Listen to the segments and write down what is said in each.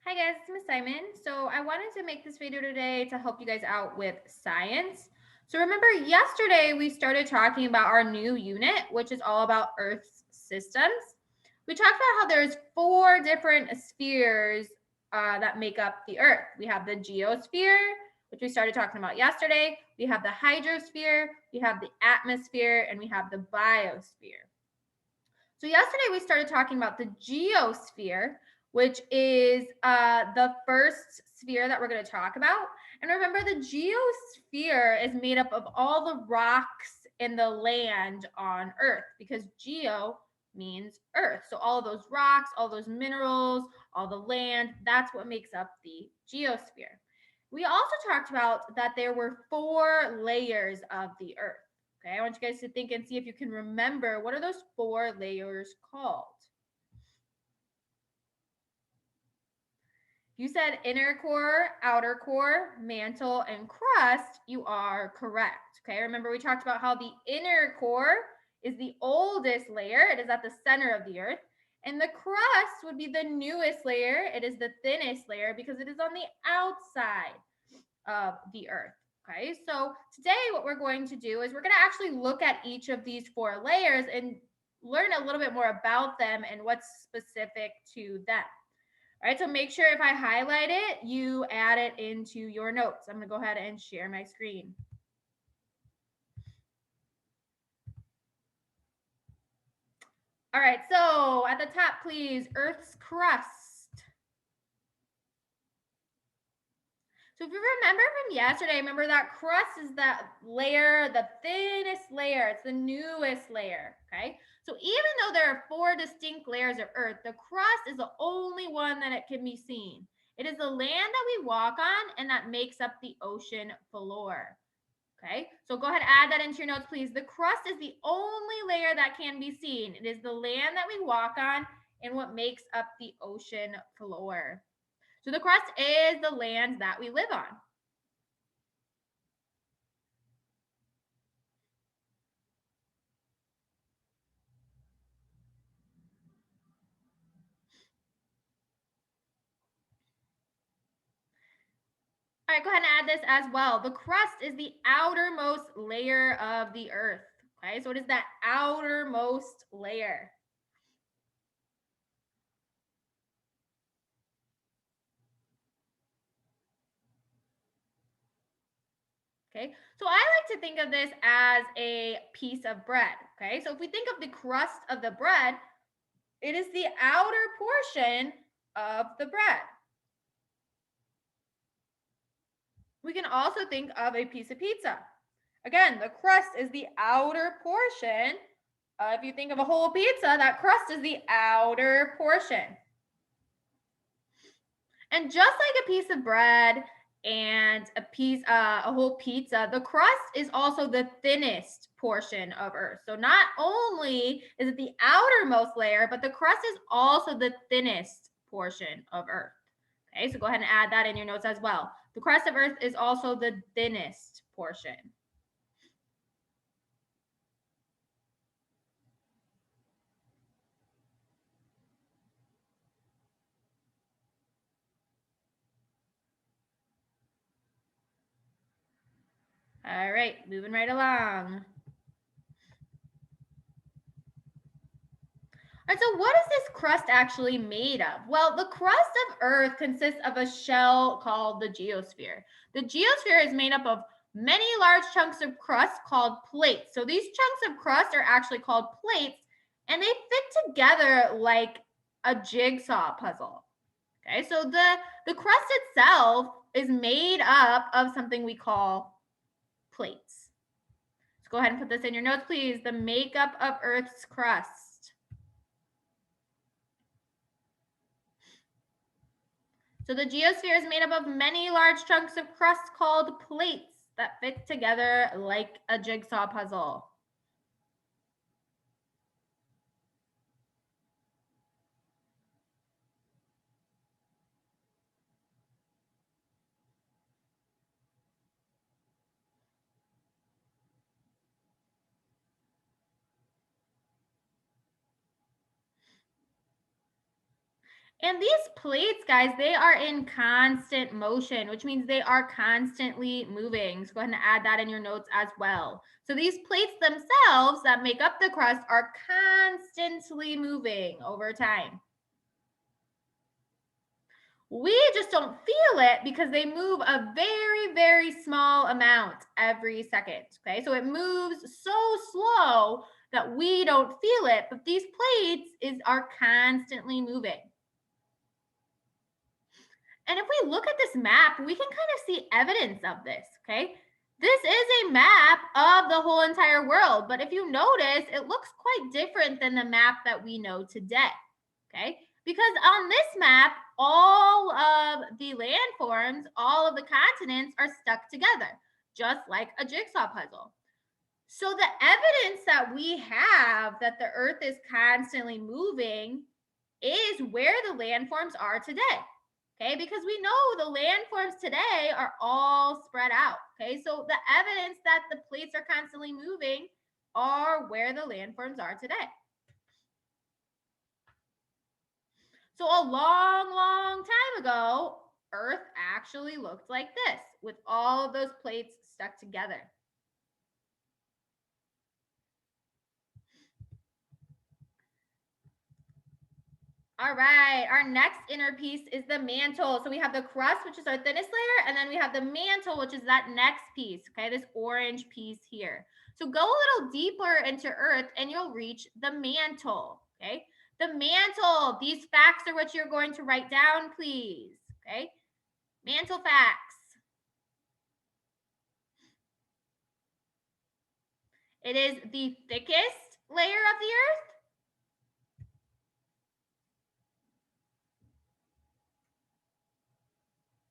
Hi guys, it's Miss Simon. So I wanted to make this video today to help you guys out with science. So remember yesterday we started talking about our new unit, which is all about Earth's systems. We talked about how there's four different spheres that make up the Earth. We have the geosphere, which we started talking about yesterday. We have the hydrosphere, we have the atmosphere, and we have the biosphere. So yesterday we started talking about the geosphere, which is the first sphere that we're going to talk about. And remember, the geosphere is made up of all the rocks in the land on Earth because geo means Earth. So all of those rocks, all those minerals, all the land, that's what makes up the geosphere. We also talked about that there were four layers of the Earth. Okay, I want you guys to think and see if you can remember what are those four layers called. You said inner core, outer core, mantle, and crust. You are correct. Okay, remember we talked about how the inner core is the oldest layer. It is at the center of the Earth. And the crust would be the newest layer. It is the thinnest layer because it is on the outside of the Earth. Okay, so today what we're going to do is we're going to actually look at each of these four layers and learn a little bit more about them and what's specific to them. All right, so make sure if I highlight it, you add it into your notes. I'm going to go ahead and share my screen. All right, so at the top, please, Earth's crust. So if you remember from yesterday, remember that crust is that layer, the thinnest layer. It's the newest layer, okay? So even though there are four distinct layers of Earth, the crust is the only one that it can be seen. It is the land that we walk on and that makes up the ocean floor. Okay, so go ahead, add that into your notes, please. The crust is the only layer that can be seen. It is the land that we walk on and what makes up the ocean floor. So the crust is the land that we live on. All right, go ahead and add this as well. The crust is the outermost layer of the Earth. Okay, so it is that outermost layer. Okay, so I like to think of this as a piece of bread. Okay, so if we think of the crust of the bread, it is the outer portion of the bread. We can also think of a piece of pizza. Again, the crust is the outer portion. If you think of a whole pizza, that crust is the outer portion. And just like a piece of bread and a whole pizza, the crust is also the thinnest portion of Earth. So not only is it the outermost layer, but the crust is also the thinnest portion of Earth. Okay, so go ahead and add that in your notes as well. The crust of Earth is also the thinnest portion. All right, moving right along. And so, what is this crust actually made of? Well, the crust of Earth consists of a shell called the geosphere. The geosphere is made up of many large chunks of crust called plates. So, these chunks of crust are actually called plates, and they fit together like a jigsaw puzzle. Okay, so the crust itself is made up of something we call plates. So, go ahead and put this in your notes, please. The makeup of Earth's crust. So the geosphere is made up of many large chunks of crust called plates that fit together like a jigsaw puzzle. And these plates, guys, they are in constant motion, which means they are constantly moving. So go ahead and add that in your notes as well. So these plates themselves that make up the crust are constantly moving over time. We just don't feel it because they move a very, very small amount every second. Okay, so it moves so slow that we don't feel it, but these plates are constantly moving. And if we look at this map, we can kind of see evidence of this, okay? This is a map of the whole entire world, but if you notice, it looks quite different than the map that we know today, okay? Because on this map, all of the landforms, all of the continents are stuck together, just like a jigsaw puzzle. So the evidence that we have that the Earth is constantly moving is where the landforms are today. Okay, because we know the landforms today are all spread out. Okay, so the evidence that the plates are constantly moving are where the landforms are today. So a long, long time ago, Earth actually looked like this with all of those plates stuck together. All right, our next inner piece is the mantle. So we have the crust, which is our thinnest layer, and then we have the mantle, which is that next piece, okay, this orange piece here. So go a little deeper into Earth and you'll reach the mantle, okay? The mantle, these facts are what you're going to write down, please, okay? Mantle facts. It is the thickest layer of the Earth.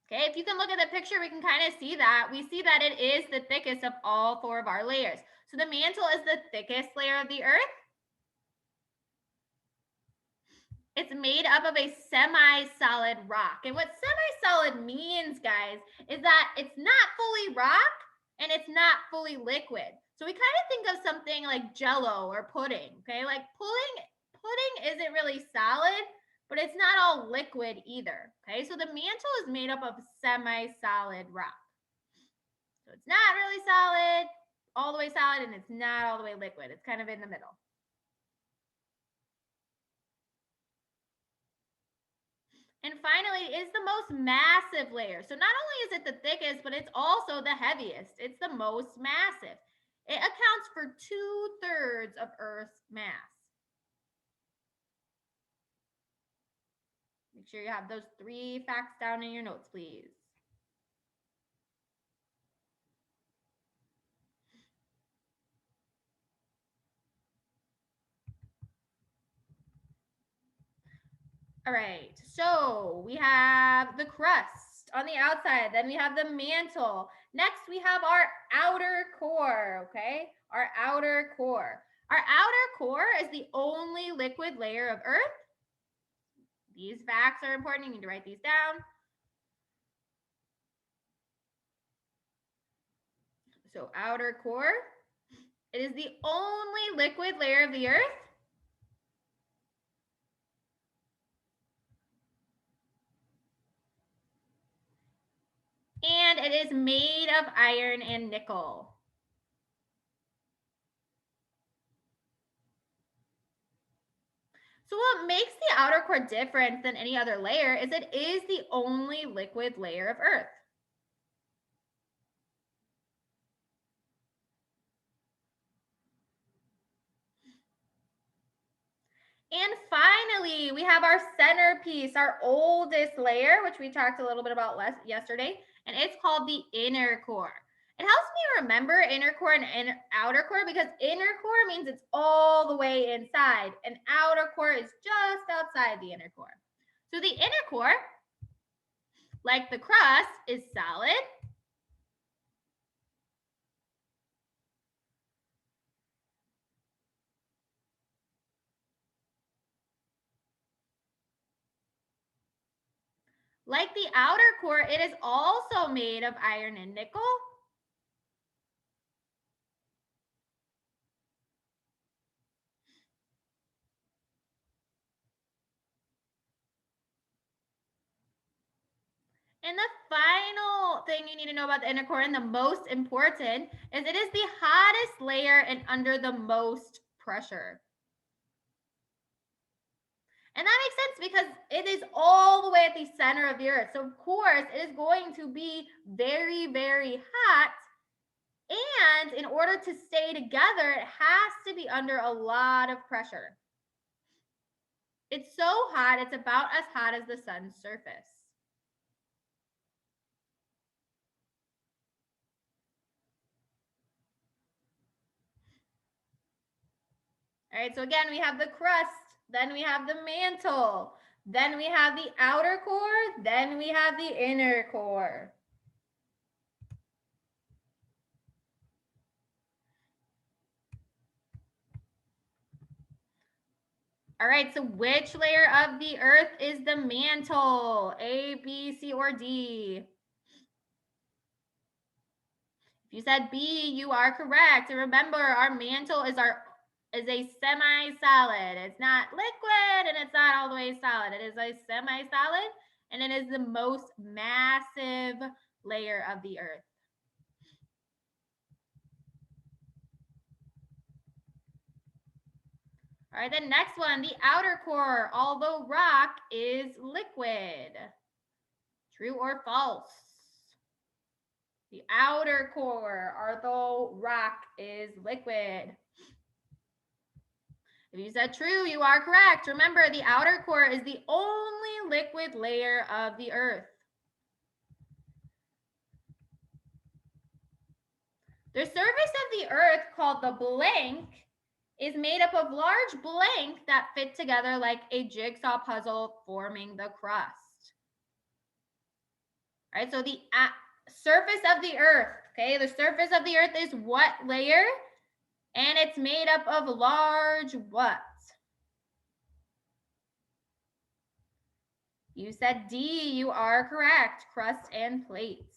Okay, if you can look at the picture, we can kind of see that. We see that it is the thickest of all four of our layers. So the mantle is the thickest layer of the Earth. It's made up of a semi-solid rock. And what semi-solid means, guys, is that it's not fully rock and it's not fully liquid. So we kind of think of something like jello or pudding, okay? Like pudding isn't really solid, but it's not all liquid either, okay? So the mantle is made up of semi-solid rock. So it's not really solid, all the way solid, and it's not all the way liquid. It's kind of in the middle. And finally, it is the most massive layer. So not only is it the thickest, but it's also the heaviest. It's the most massive. It accounts for 2/3 of Earth's mass. Make sure you have those 3 facts down in your notes, please. All right, so we have the crust on the outside, then we have the mantle. Next, we have our outer core, okay? Our outer core. Our outer core is the only liquid layer of Earth. These facts are important. You need to write these down. So outer core, it is the only liquid layer of the Earth. And it is made of iron and nickel. So what makes the outer core different than any other layer is it is the only liquid layer of Earth. And finally, we have our centerpiece, our oldest layer, which we talked a little bit about yesterday, and it's called the inner core. It helps me remember inner core and outer core because inner core means it's all the way inside, and outer core is just outside the inner core. So the inner core, like the crust, is solid. Like the outer core, it is also made of iron and nickel. And the final thing you need to know about the inner core, and the most important, is it is the hottest layer and under the most pressure. And that makes sense because it is all the way at the center of the earth. So, of course, it is going to be very, very hot. And in order to stay together, it has to be under a lot of pressure. It's so hot, it's about as hot as the sun's surface. All right, so again, we have the crust, then we have the mantle, then we have the outer core, then we have the inner core. All right, so which layer of the earth is the mantle? A, B, C, or D? If you said B, you are correct. And remember, our mantle is a semi-solid. It's not liquid and it's not all the way solid. It is a semi-solid and it is the most massive layer of the earth. All right, the next one, the outer core, although rock is liquid. True or false? The outer core, although rock is liquid. If you said true, you are correct. Remember, the outer core is the only liquid layer of the earth. The surface of the earth, called the blank, is made up of large blanks that fit together like a jigsaw puzzle, forming the crust. All right, so the surface of the earth, okay, the surface of the earth is what layer? And it's made up of large what? You said D, you are correct. Crust and plates.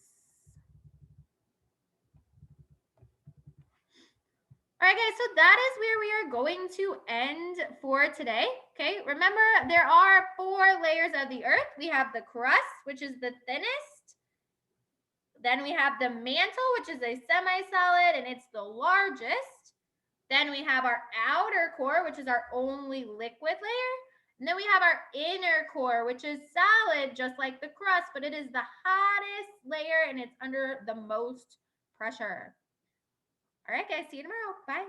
All right, guys, so that is where we are going to end for today. Okay, remember there are 4 layers of the earth. We have the crust, which is the thinnest. Then we have the mantle, which is a semi-solid, and it's the largest. Then we have our outer core, which is our only liquid layer. And then we have our inner core, which is solid, just like the crust, but it is the hottest layer and it's under the most pressure. All right, guys, see you tomorrow. Bye.